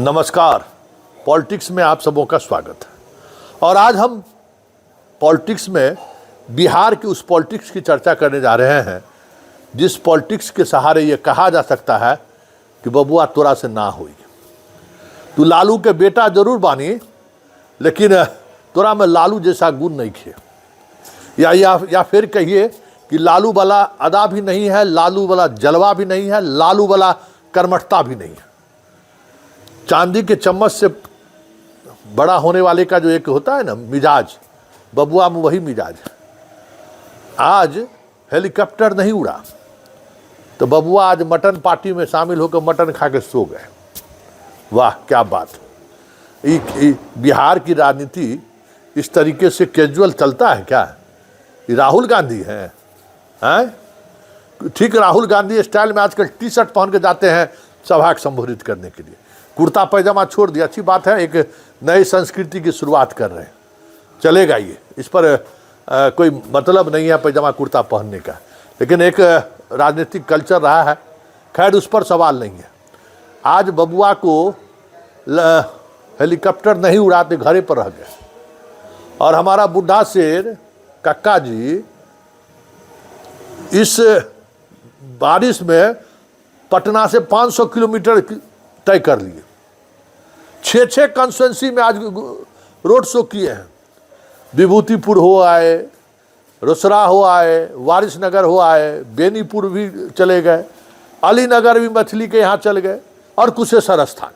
नमस्कार। पॉलिटिक्स में आप सबों का स्वागत है। और आज हम पॉलिटिक्स में बिहार की उस पॉलिटिक्स की चर्चा करने जा रहे हैं जिस पॉलिटिक्स के सहारे ये कहा जा सकता है कि बबुआ तोरा से ना हुई, तू लालू के बेटा जरूर बानी लेकिन तोरा में लालू जैसा गुण नहीं खे, या फिर कहिए कि लालू वाला अदा भी नहीं है, लालू वाला जलवा भी नहीं है, लालू वाला कर्मठता भी नहीं है। चांदी के चम्मच से बड़ा होने वाले का जो एक होता है ना मिजाज, बबुआ में वही मिजाज है। आज हेलीकॉप्टर नहीं उड़ा तो बबुआ आज मटन पार्टी में शामिल होकर मटन खा के सो गए। वाह क्या बात। बिहार की राजनीति इस तरीके से कैजुअल चलता है क्या? ये राहुल गांधी हैं? ठीक राहुल गांधी स्टाइल में आजकल टी शर्ट पहन के जाते हैं सभा को संबोधित करने के लिए, कुर्ता पैजामा छोड़ दिया। अच्छी बात है, एक नई संस्कृति की शुरुआत कर रहे हैं, चलेगा ये, इस पर कोई मतलब नहीं है पैजामा कुर्ता पहनने का, लेकिन एक राजनीतिक कल्चर रहा है। खैर उस पर सवाल नहीं है। आज बबुआ को हेलीकॉप्टर नहीं उड़ाते घरे पर रह गए और हमारा बुढ़ा शेर कक्का जी इस बारिश में पटना से 500 किलोमीटर तय कर लिए। 6 कॉन्स्टिट्यूंसी में आज रोड शो किए हैं। विभूतिपुर हो आए, रोसड़ा हो आए, वारिसनगर हो आए, बेनीपुर भी चले गए, अलीनगर भी मछली के यहाँ चल गए और कुशेश्वर स्थान।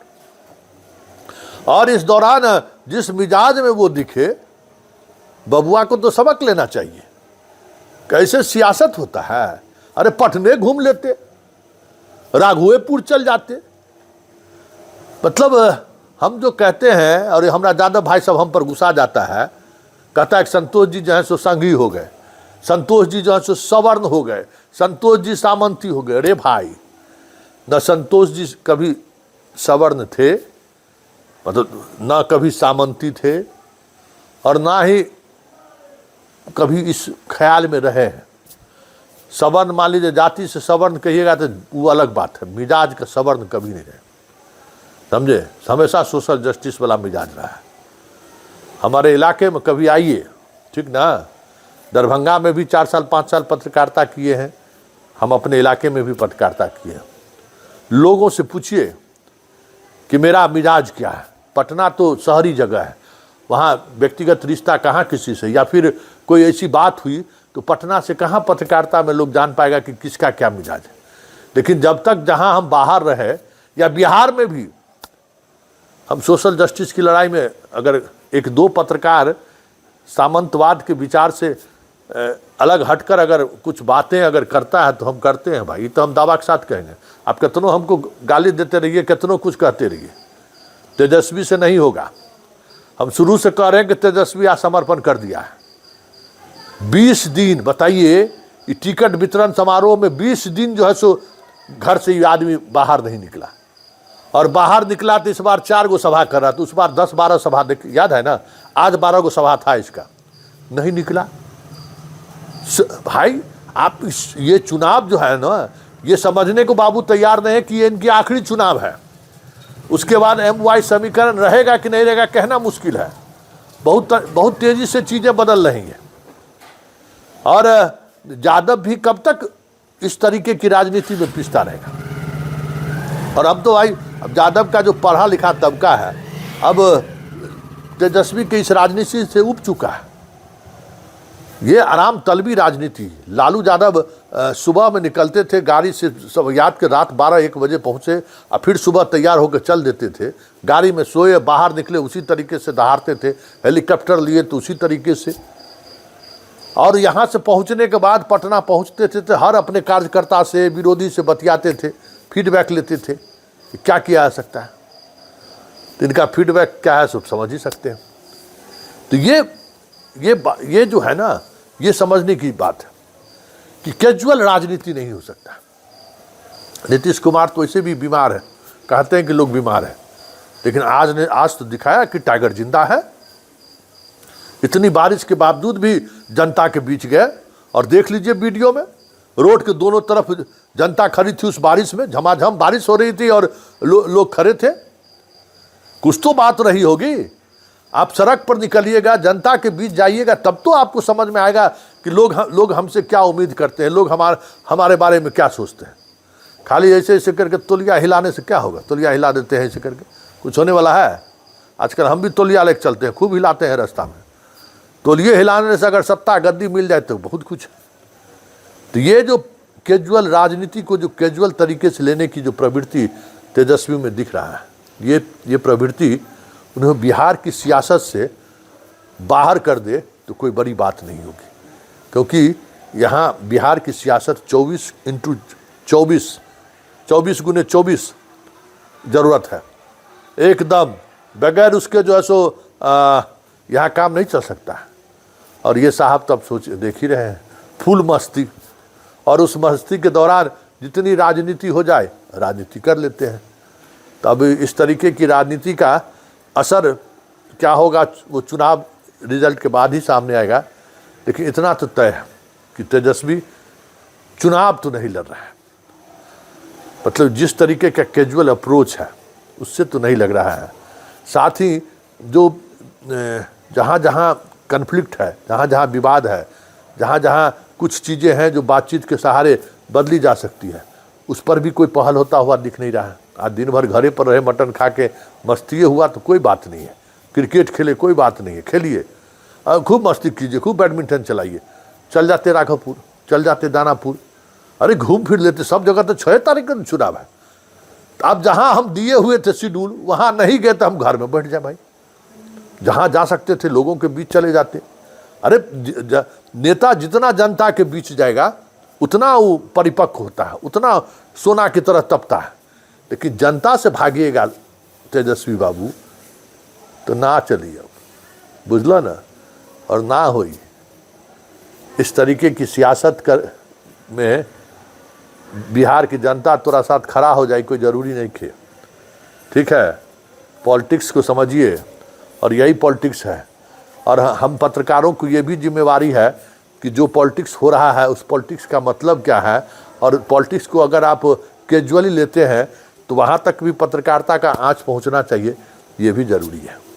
और इस दौरान जिस मिजाज में वो दिखे, बबुआ को तो सबक लेना चाहिए कैसे सियासत होता है। अरे पटने घूम लेते, राघवेपुर चल जाते। मतलब हम जो कहते हैं, और हमारा यादव भाई सब हम पर गुस्सा जाता है, कहता है कि संतोष जी जो है सो संघी हो गए, संतोष जी जो है सो सवर्ण हो गए, संतोष जी सामंती हो गए। अरे भाई, न संतोष जी कभी सवर्ण थे, मतलब ना कभी सामंती थे, और ना ही कभी इस ख्याल में रहे हैं। सवर्ण मान लीजिए, जाति से सवर्ण कहिएगा तो वो अलग बात है, मिजाज का सवर्ण कभी नहीं रहे, समझे। हमेशा सोशल जस्टिस वाला मिजाज रहा है। हमारे इलाके में कभी आइए, ठीक ना, दरभंगा में भी 4 साल 5 साल पत्रकारिता किए हैं, हम अपने इलाके में भी पत्रकारिता किए हैं। लोगों से पूछिए कि मेरा मिजाज क्या है। पटना तो शहरी जगह है, वहाँ व्यक्तिगत रिश्ता कहाँ किसी से, या फिर कोई ऐसी बात हुई तो पटना से कहाँ पत्रकारिता में लोग जान पाएगा कि किसका क्या मिजाज है। लेकिन जब तक जहाँ हम बाहर रहे, या बिहार में भी हम सोशल जस्टिस की लड़ाई में अगर 1-2 पत्रकार सामंतवाद के विचार से अलग हटकर अगर कुछ बातें अगर करता है तो हम करते हैं भाई, तो हम दावा के साथ कहेंगे। आप कितनों हमको गाली देते रहिए, कितनों कुछ कहते रहिए, तेजस्वी से नहीं होगा। हम शुरू से कह रहे हैं कि तेजस्वी आत्मसमर्पण कर दिया है। 20 दिन बताइए, टिकट वितरण समारोह में 20 दिन जो है सो घर से ये आदमी बाहर नहीं निकला, और बाहर निकला तो इस बार 4 गो सभा कर रहा था, उस बार 10-12 सभा याद है ना, आज 12 गो सभा था, इसका नहीं निकला। भाई आप ये चुनाव जो है ना, ये समझने को बाबू तैयार नहीं है कि ये इनकी आखिरी चुनाव है। उसके बाद MY समीकरण रहेगा कि नहीं रहेगा कहना मुश्किल है। बहुत तेजी से चीजें बदल रही हैं, और यादव भी कब तक इस तरीके की राजनीति में पिसता रहेगा। और अब तो भाई, अब यादव का जो पढ़ा लिखा तबका है, अब तेजस्वी के इस राजनीति से उब चुका है। ये आराम तलबी राजनीति। लालू यादव सुबह में निकलते थे गाड़ी से, सब याद के रात 12-1 बजे पहुँचे, और फिर सुबह तैयार होकर चल देते थे। गाड़ी में सोए, बाहर निकले उसी तरीके से दहाड़ते थे, हेलीकॉप्टर लिए तो उसी तरीके से। और यहाँ से पहुँचने के बाद पटना पहुँचते थे तो हर अपने कार्यकर्ता से, विरोधी से बतियाते थे, फीडबैक लेते थे कि क्या किया जा सकता है। तो इनका फीडबैक क्या है सब समझ ही सकते हैं। तो ये जो है ना, ये समझने की बात है कि कैजुअल राजनीति नहीं हो सकता। नीतीश कुमार तो ऐसे भी बीमार है, कहते हैं कि लोग बीमार हैं, लेकिन आज तो दिखाया कि टाइगर जिंदा है। इतनी बारिश के बावजूद भी जनता के बीच गए, और देख लीजिए वीडियो में, रोड के दोनों तरफ जनता खड़ी थी उस बारिश में, झमाझम बारिश हो रही थी और लोग खड़े थे। कुछ तो बात रही होगी। आप सड़क पर निकलिएगा, जनता के बीच जाइएगा, तब तो आपको समझ में आएगा कि लोग हमसे क्या उम्मीद करते हैं, लोग हमारे बारे में क्या सोचते हैं। खाली ऐसे ऐसे करके तौलिया हिलाने से क्या होगा? तौलिया हिला देते हैं ऐसे करके, कुछ होने वाला है? आजकल हम भी तौलिया लेके चलते हैं, खूब हिलाते हैं रास्ता में। तौलिए हिलाने से अगर सत्ता गद्दी मिल जाए तो बहुत कुछ है। तो ये जो कैजुअल राजनीति को जो कैजुअल तरीके से लेने की जो प्रवृत्ति तेजस्वी में दिख रहा है, ये प्रवृत्ति उन्हें बिहार की सियासत से बाहर कर दे तो कोई बड़ी बात नहीं होगी, क्योंकि यहाँ बिहार की सियासत 24x24 24x24 ज़रूरत है। एकदम बगैर उसके जो है सो यहाँ काम नहीं चल सकता है। और ये साहब तब देख ही रहे हैं, फुल मस्ती, और उस मस्ती के दौरान जितनी राजनीति हो जाए राजनीति कर लेते हैं। तब इस तरीके की राजनीति का असर क्या होगा वो चुनाव रिजल्ट के बाद ही सामने आएगा। लेकिन इतना तो तय है कि तेजस्वी चुनाव तो नहीं लड़ रहा है, मतलब जिस तरीके का कैजुअल अप्रोच है उससे तो नहीं लग रहा है। साथ ही जो जहाँ जहाँ कन्फ्लिक्ट है, जहाँ जहाँ विवाद है, जहाँ जहाँ कुछ चीज़ें हैं जो बातचीत के सहारे बदली जा सकती है, उस पर भी कोई पहल होता हुआ दिख नहीं रहा है। आज दिन भर घरे पर रहे, मटन खा के मस्ती हुआ तो कोई बात नहीं है, क्रिकेट खेले कोई बात नहीं है, खेलिए, खूब मस्ती कीजिए, खूब बैडमिंटन चलाइए, चल जाते राघवपुर, चल जाते दानापुर, अरे घूम फिर लेते। सब जगह तो 6 तारीख का चुनाव है। अब जहाँ हम दिए हुए थे शेड्यूल वहाँ नहीं गए तो हम घर में बैठ जाए भाई। जहाँ जा सकते थे लोगों के बीच चले जाते। अरे नेता जितना जनता के बीच जाएगा उतना वो परिपक्व होता है, उतना सोना की तरह तपता है। लेकिन जनता से भागिएगा तेजस्वी बाबू तो ना चलिए, अब बुझलो ना, और ना होई। इस तरीके की सियासत में बिहार की जनता तोरा साथ खड़ा हो जाए कोई ज़रूरी नहीं खे। ठीक है, पॉलिटिक्स को समझिए, और यही पॉलिटिक्स है। और हम पत्रकारों को ये भी जिम्मेवारी है कि जो पॉलिटिक्स हो रहा है उस पॉलिटिक्स का मतलब क्या है, और पॉलिटिक्स को अगर आप कैजुअली लेते हैं तो वहाँ तक भी पत्रकारिता का आँच पहुँचना चाहिए, ये भी ज़रूरी है।